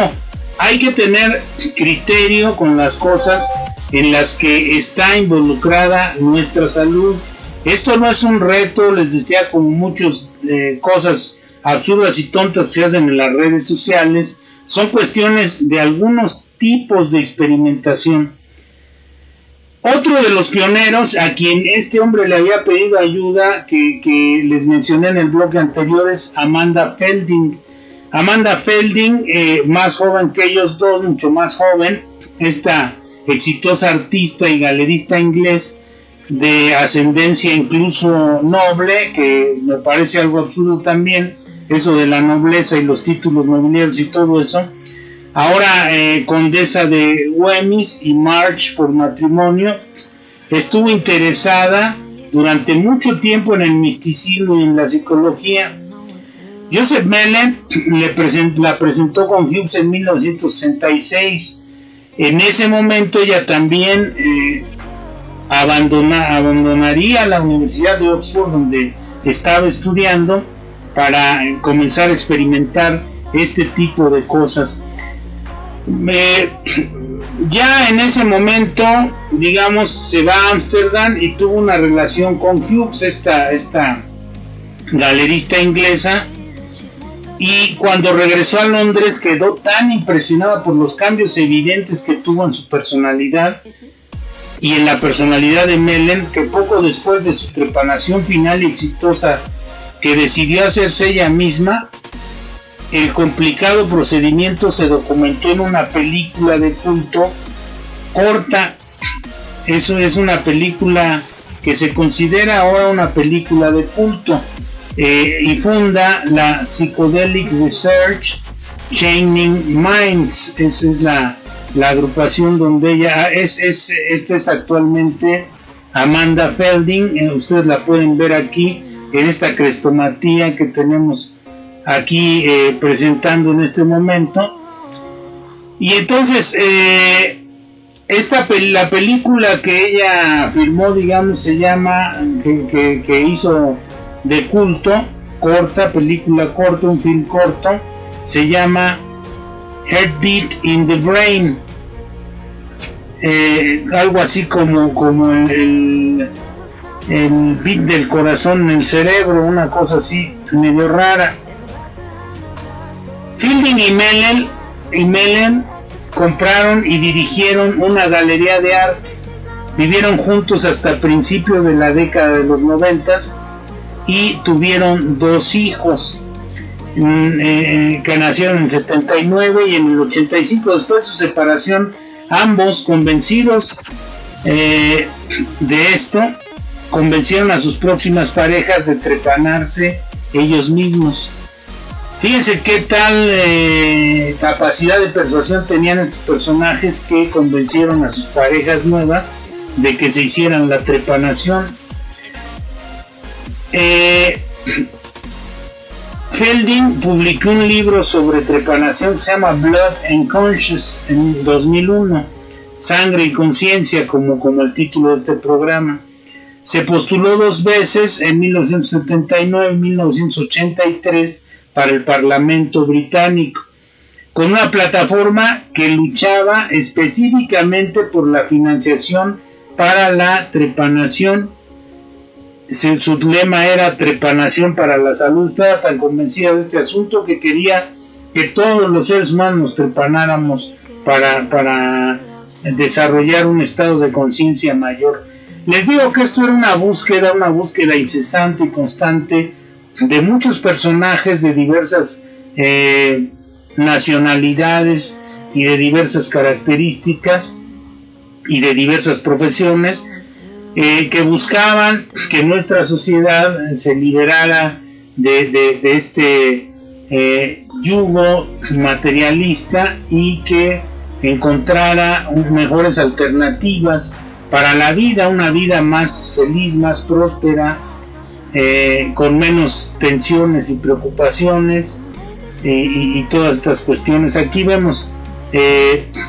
hay que tener criterio con las cosas en las que está involucrada nuestra salud. Esto no es un reto, les decía, como muchas cosas absurdas y tontas que se hacen en las redes sociales. Son cuestiones de algunos tipos de experimentación. Otro de los pioneros a quien este hombre le había pedido ayuda, que les mencioné en el bloque anterior, es Amanda Felding. Amanda Felding, más joven que ellos dos, mucho más joven, esta exitosa artista y galerista inglés de ascendencia incluso noble, que me parece algo absurdo también, eso de la nobleza y los títulos nobiliarios y todo eso. Ahora condesa de Wemyss y March por matrimonio, estuvo interesada durante mucho tiempo en el misticismo y en la psicología. Joseph Melen la presentó con Hughes en 1966. En ese momento ella también abandonaría la Universidad de Oxford, donde estaba estudiando, para comenzar a experimentar este tipo de cosas. Ya en ese momento, digamos, se va a Ámsterdam y tuvo una relación con Hughes, esta galerista inglesa, y cuando regresó a Londres quedó tan impresionada por los cambios evidentes que tuvo en su personalidad y en la personalidad de Mellen, que poco después de su trepanación final y exitosa, que decidió hacerse ella misma, el complicado procedimiento se documentó en una película de culto corta. Eso es una película que se considera ahora una película de culto, y funda la Psychedelic Research Changing Minds. Esa es la agrupación donde ella esta es actualmente Amanda Felding. Ustedes la pueden ver aquí en esta crestomatía que tenemos aquí presentando en este momento. Y entonces la película que ella filmó, digamos, se llama, que hizo de culto, película corta, un film corto, se llama Heartbeat in the Brain, algo así como el beat del corazón en el cerebro, una cosa así medio rara. Fielding y Mellen compraron y dirigieron una galería de arte. Vivieron juntos hasta principios de la década de los 90 y tuvieron 2 hijos que nacieron en el 79 y en el 85. Después de su separación, ambos, convencidos de esto, convencieron a sus próximas parejas de trepanarse ellos mismos. Fíjense qué tal capacidad de persuasión tenían estos personajes, que convencieron a sus parejas nuevas de que se hicieran la trepanación. Felding publicó un libro sobre trepanación que se llama Blood and Conscience en 2001, Sangre y Conciencia, como el título de este programa. Se postuló 2 veces, en 1979 y 1983, para el Parlamento británico, con una plataforma que luchaba específicamente por la financiación para la trepanación. Su lema era trepanación para la salud. Estaba tan convencida de este asunto que quería que todos los seres humanos trepanáramos para desarrollar un estado de conciencia mayor. Les digo que esto era una búsqueda incesante y constante de muchos personajes de diversas nacionalidades y de diversas características y de diversas profesiones, que buscaban que nuestra sociedad se liberara de este yugo materialista y que encontrara mejores alternativas para la vida, una vida más feliz, más próspera, con menos tensiones y preocupaciones y todas estas cuestiones. Aquí vemos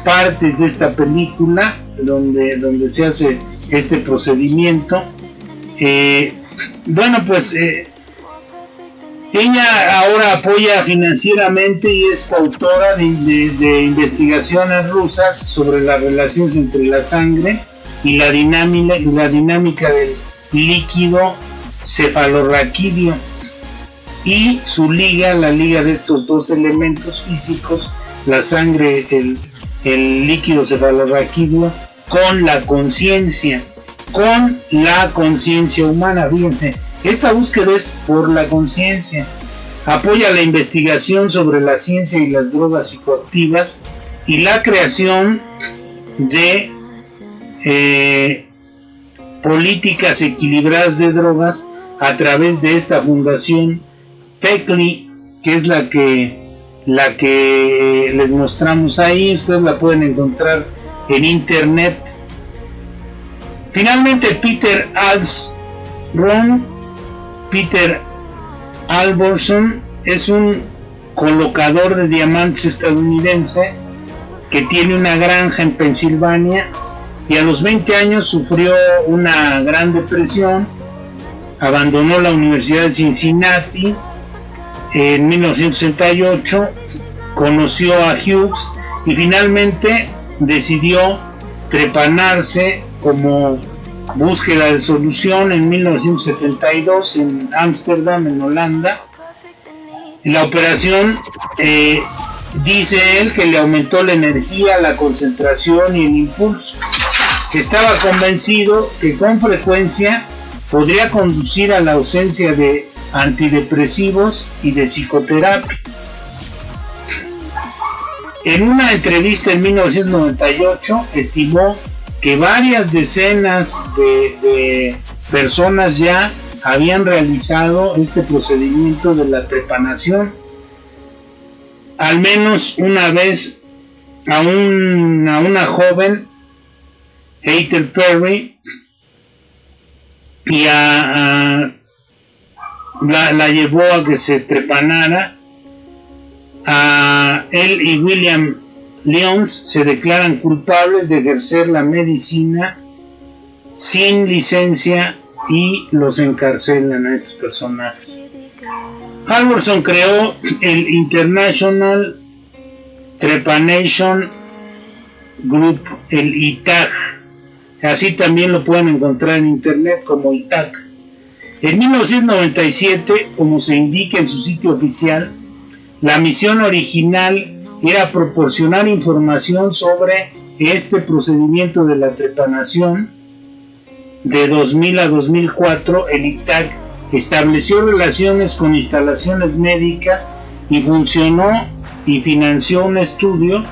partes de esta película donde se hace este procedimiento. Ella ahora apoya financieramente y es coautora de investigaciones rusas sobre las relaciones entre la sangre y la dinámica del líquido cefalorraquídeo y su la liga de estos 2 elementos físicos, la sangre, el líquido cefalorraquídeo, con la conciencia humana. Fíjense, esta búsqueda es por la conciencia. Apoya la investigación sobre la ciencia y las drogas psicoactivas y la creación de políticas equilibradas de drogas a través de esta fundación FECLI, que es la que les mostramos ahí. Ustedes la pueden encontrar en internet. Finalmente, Peter Alvorson es un colocador de diamantes estadounidense que tiene una granja en Pensilvania, y a los 20 años sufrió una gran depresión, abandonó la Universidad de Cincinnati en 1968, conoció a Hughes y finalmente decidió trepanarse como búsqueda de solución en 1972 en Ámsterdam, en Holanda. La operación, dice él, que le aumentó la energía, la concentración y el impulso. estaba convencido que con frecuencia podría conducir a la ausencia de antidepresivos y de psicoterapia. En una entrevista en 1998 estimó que varias decenas de personas ya habían realizado este procedimiento de la trepanación. Al menos una vez a una joven, Heather Perry, y la llevó a que se trepanara. A él y William Lyons se declaran culpables de ejercer la medicina sin licencia y los encarcelan a estos personajes. Halvorson creó el International Trepanation Group, el ITAG. Así también lo pueden encontrar en internet como ITAG. En 1997, como se indica en su sitio oficial, la misión original era proporcionar información sobre este procedimiento de la trepanación. De 2000 a 2004, el ITAG estableció relaciones con instalaciones médicas y funcionó y financió un estudio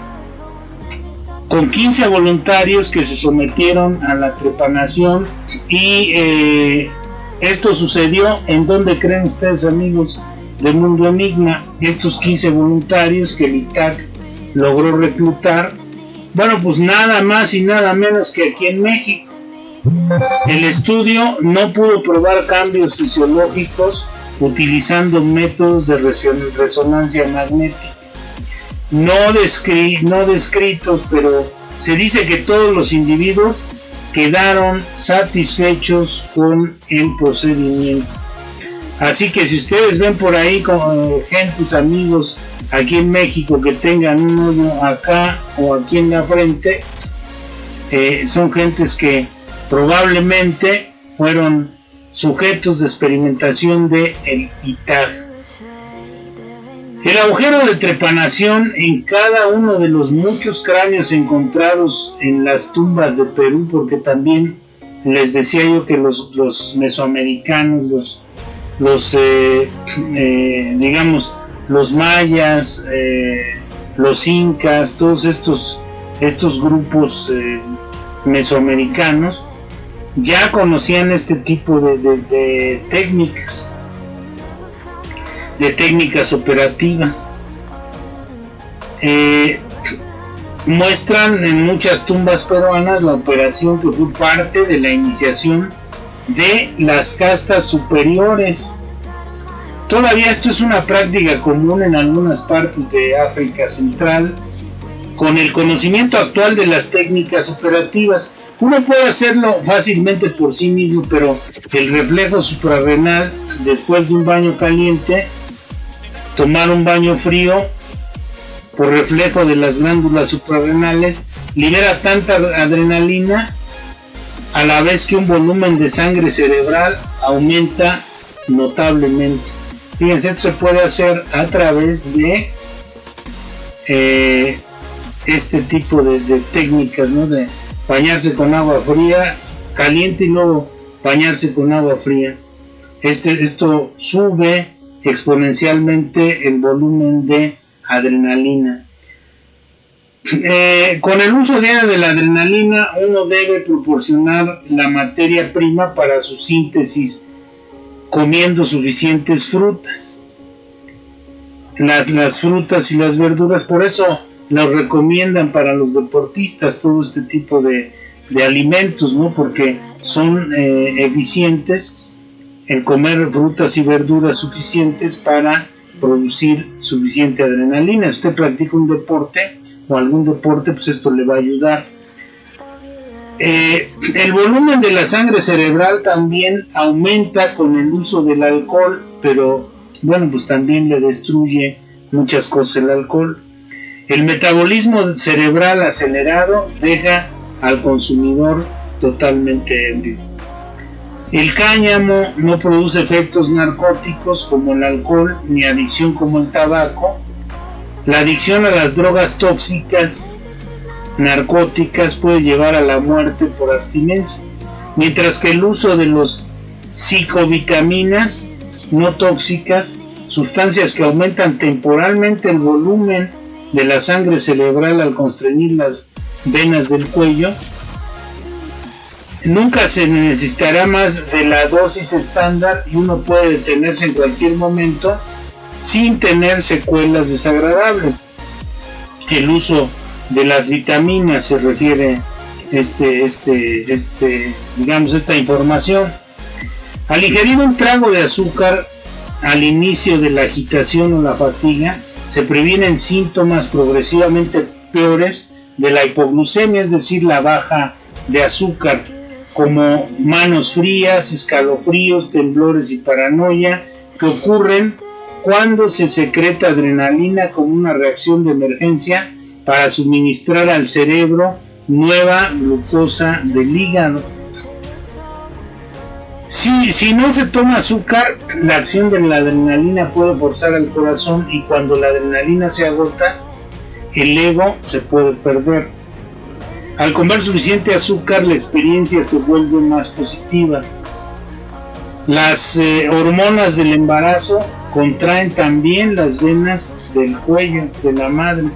con 15 voluntarios que se sometieron a la trepanación. Y esto sucedió en donde creen ustedes, amigos de Mundo Enigma. Estos 15 voluntarios que el ITAG logró reclutar, bueno, pues nada más y nada menos que aquí en México. El estudio no pudo probar cambios fisiológicos utilizando métodos de resonancia magnética no descritos, pero se dice que todos los individuos quedaron satisfechos con el procedimiento. Así que si ustedes ven por ahí con gentes, amigos aquí en México que tengan un hoyo acá o aquí en la frente, son gentes que probablemente fueron sujetos de experimentación de el ITAG. El agujero de trepanación en cada uno de los muchos cráneos encontrados en las tumbas de Perú, porque también les decía yo que los mesoamericanos, digamos, los mayas, los incas, todos estos grupos mesoamericanos ya conocían este tipo de técnicas operativas. Muestran en muchas tumbas peruanas la operación que fue parte de la iniciación de las castas superiores. Todavía esto es una práctica común en algunas partes de África Central. Con el conocimiento actual de las técnicas operativas, uno puede hacerlo fácilmente por sí mismo, pero el reflejo suprarrenal después de un baño caliente, tomar un baño frío por reflejo de las glándulas suprarrenales, libera tanta adrenalina a la vez que un volumen de sangre cerebral aumenta notablemente. Fíjense, esto se puede hacer a través de este tipo de técnicas, ¿no? De bañarse con agua fría, caliente y luego bañarse con agua fría. Esto sube exponencialmente el volumen de adrenalina. Con el uso diario de la adrenalina, uno debe proporcionar la materia prima para su síntesis comiendo suficientes frutas. Las frutas y las verduras, por eso nos recomiendan para los deportistas todo este tipo de alimentos, ¿no? Porque son eficientes el comer frutas y verduras suficientes para producir suficiente adrenalina. Si usted practica un deporte o algún deporte, pues esto le va a ayudar. El volumen de la sangre cerebral también aumenta con el uso del alcohol, pero bueno, pues también le destruye muchas cosas el alcohol. El metabolismo cerebral acelerado deja al consumidor totalmente ebrio. El cáñamo no produce efectos narcóticos como el alcohol, ni adicción como el tabaco. La adicción a las drogas tóxicas narcóticas puede llevar a la muerte por abstinencia, mientras que el uso de los psicovitaminas no tóxicas, sustancias que aumentan temporalmente el volumen de la sangre cerebral al constreñir las venas del cuello, nunca se necesitará más de la dosis estándar y uno puede detenerse en cualquier momento sin tener secuelas desagradables. El uso de las vitaminas se refiere esta información. Al ingerir un trago de azúcar al inicio de la agitación o la fatiga, se previenen síntomas progresivamente peores de la hipoglucemia, es decir, la baja de azúcar, como manos frías, escalofríos, temblores y paranoia, que ocurren cuando se secreta adrenalina como una reacción de emergencia para suministrar al cerebro nueva glucosa del hígado. Si no se toma azúcar, la acción de la adrenalina puede forzar al corazón y cuando la adrenalina se agota, el ego se puede perder. Al comer suficiente azúcar, la experiencia se vuelve más positiva. Las hormonas del embarazo contraen también las venas del cuello de la madre.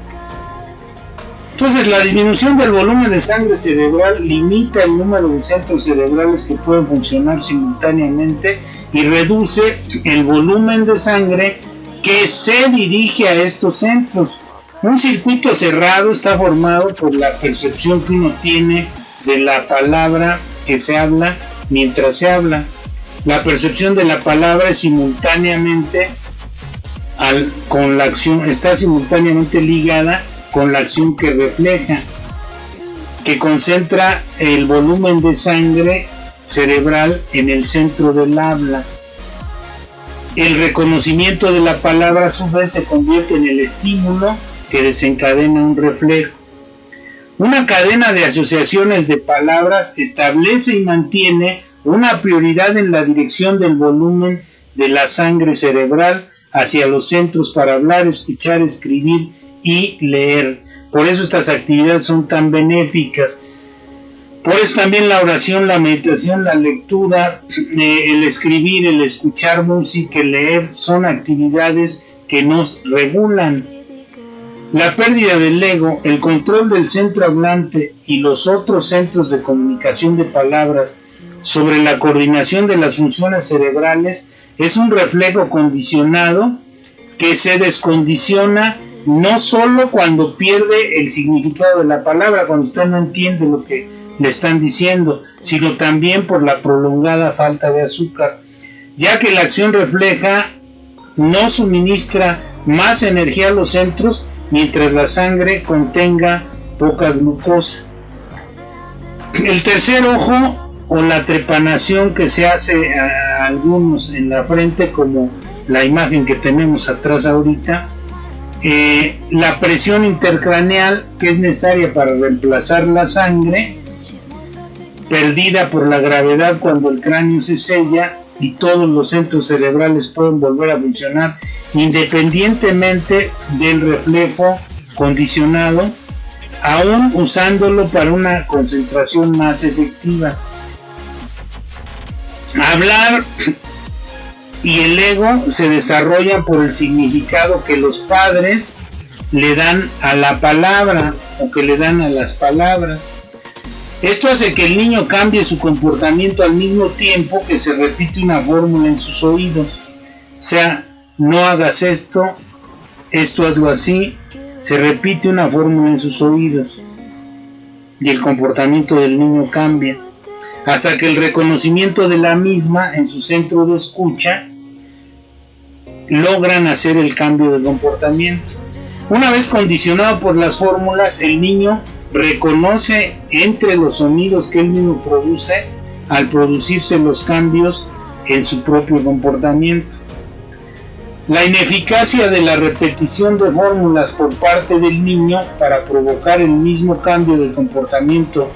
Entonces, la disminución del volumen de sangre cerebral limita el número de centros cerebrales que pueden funcionar simultáneamente y reduce el volumen de sangre que se dirige a estos centros. Un circuito cerrado está formado por la percepción que uno tiene de la palabra que se habla mientras se habla. La percepción de la palabra es simultáneamente con la acción, está simultáneamente ligada con la acción que refleja, que concentra el volumen de sangre cerebral en el centro del habla. El reconocimiento de la palabra a su vez se convierte en el estímulo que desencadena un reflejo. Una cadena de asociaciones de palabras establece y mantiene una prioridad en la dirección del volumen de la sangre cerebral hacia los centros para hablar, escuchar, escribir y leer. Por eso estas actividades son tan benéficas. Por eso también la oración, la meditación, la lectura, el escribir, el escuchar música, el leer, son actividades que nos regulan. La pérdida del ego, el control del centro hablante y los otros centros de comunicación de palabras sobre la coordinación de las funciones cerebrales es un reflejo condicionado que se descondiciona no solo cuando pierde el significado de la palabra, cuando usted no entiende lo que le están diciendo, sino también por la prolongada falta de azúcar, ya que la acción refleja no suministra más energía a los centros mientras la sangre contenga poca glucosa. El tercer ojo o la trepanación que se hace a algunos en la frente, como la imagen que tenemos atrás ahorita, la presión intercraneal que es necesaria para reemplazar la sangre perdida por la gravedad cuando el cráneo se sella y todos los centros cerebrales pueden volver a funcionar independientemente del reflejo condicionado, aún usándolo para una concentración más efectiva. Hablar y el ego se desarrollan por el significado que los padres le dan a la palabra o que le dan a las palabras. Esto hace que el niño cambie su comportamiento al mismo tiempo que se repite una fórmula en sus oídos. O sea, no hagas esto, esto hazlo así, se repite una fórmula en sus oídos y el comportamiento del niño cambia, hasta que el reconocimiento de la misma en su centro de escucha logran hacer el cambio de comportamiento. Una vez condicionado por las fórmulas, el niño reconoce entre los sonidos que él mismo produce al producirse los cambios en su propio comportamiento. La ineficacia de la repetición de fórmulas por parte del niño para provocar el mismo cambio de comportamiento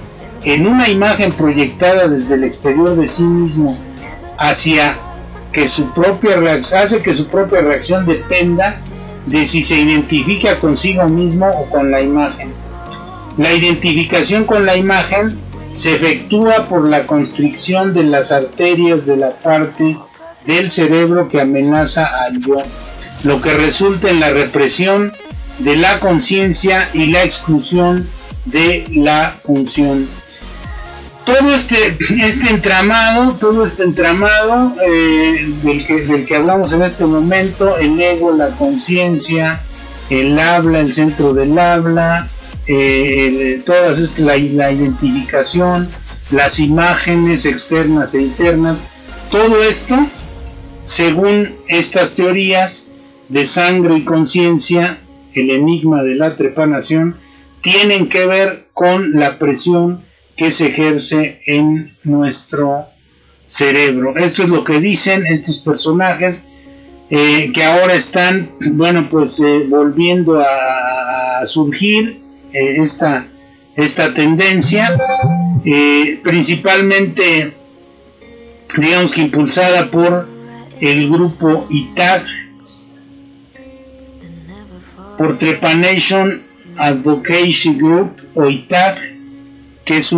en una imagen proyectada desde el exterior de sí mismo hacia que su propia reacción dependa de si se identifica consigo mismo o con la imagen. La identificación con la imagen se efectúa por la constricción de las arterias de la parte del cerebro que amenaza al yo, lo que resulta en la represión de la conciencia y la exclusión de la función. Todo este entramado del que hablamos en este momento, el ego, la conciencia, el habla, el centro del habla, la identificación, las imágenes externas e internas, todo esto, según estas teorías de sangre y conciencia, el enigma de la trepanación, tienen que ver con la presión que se ejerce en nuestro cerebro. Esto es lo que dicen estos personajes que ahora están, volviendo a surgir esta tendencia, principalmente, digamos que impulsada por el grupo ITAG, por Trepanation Advocacy Group o ITAG, que es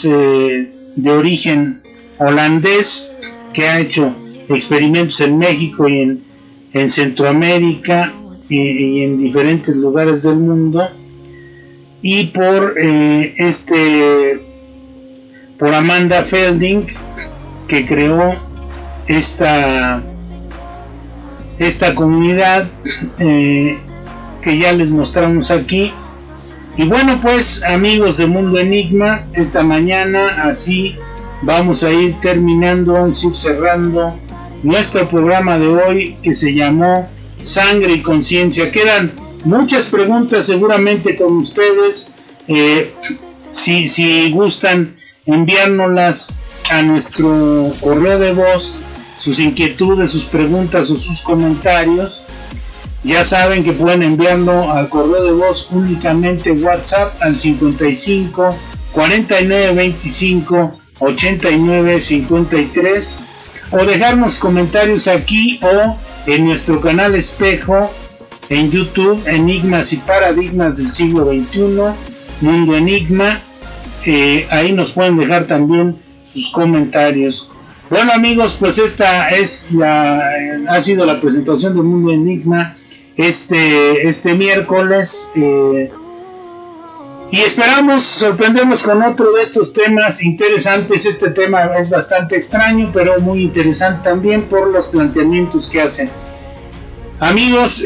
de origen holandés, que ha hecho experimentos en México y en Centroamérica y en diferentes lugares del mundo, y por Amanda Felding, que creó esta comunidad que ya les mostramos aquí. Y bueno, pues amigos de Mundo Enigma, esta mañana así vamos a ir terminando, vamos a ir cerrando nuestro programa de hoy, que se llamó Sangre y Conciencia. Quedan muchas preguntas seguramente con ustedes, si gustan enviárnoslas a nuestro correo de voz, sus inquietudes, sus preguntas o sus comentarios. Ya saben que pueden enviarlo al correo de voz únicamente WhatsApp al 55 49 25 89 53, o dejarnos comentarios aquí o en nuestro canal Espejo en YouTube, Enigmas y Paradigmas del siglo XXI, Mundo Enigma. Ahí nos pueden dejar también sus comentarios. Bueno amigos, pues esta ha sido la presentación de Mundo Enigma este miércoles, y esperamos sorprendernos con otro de estos temas interesantes. Este tema es bastante extraño, pero muy interesante también por los planteamientos que hacen. Amigos,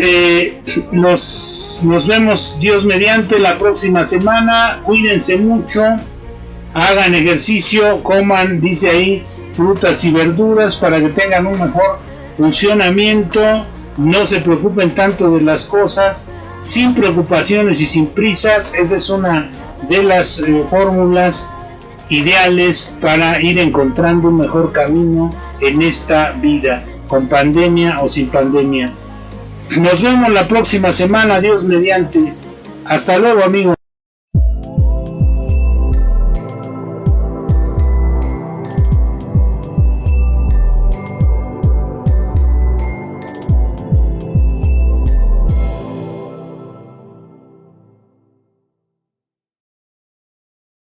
nos vemos, Dios mediante, la próxima semana. Cuídense mucho, hagan ejercicio, coman, dice ahí, frutas y verduras para que tengan un mejor funcionamiento. No se preocupen tanto de las cosas, sin preocupaciones y sin prisas. Esa es una de las fórmulas ideales para ir encontrando un mejor camino en esta vida, con pandemia o sin pandemia. Nos vemos la próxima semana, Dios mediante. Hasta luego amigos.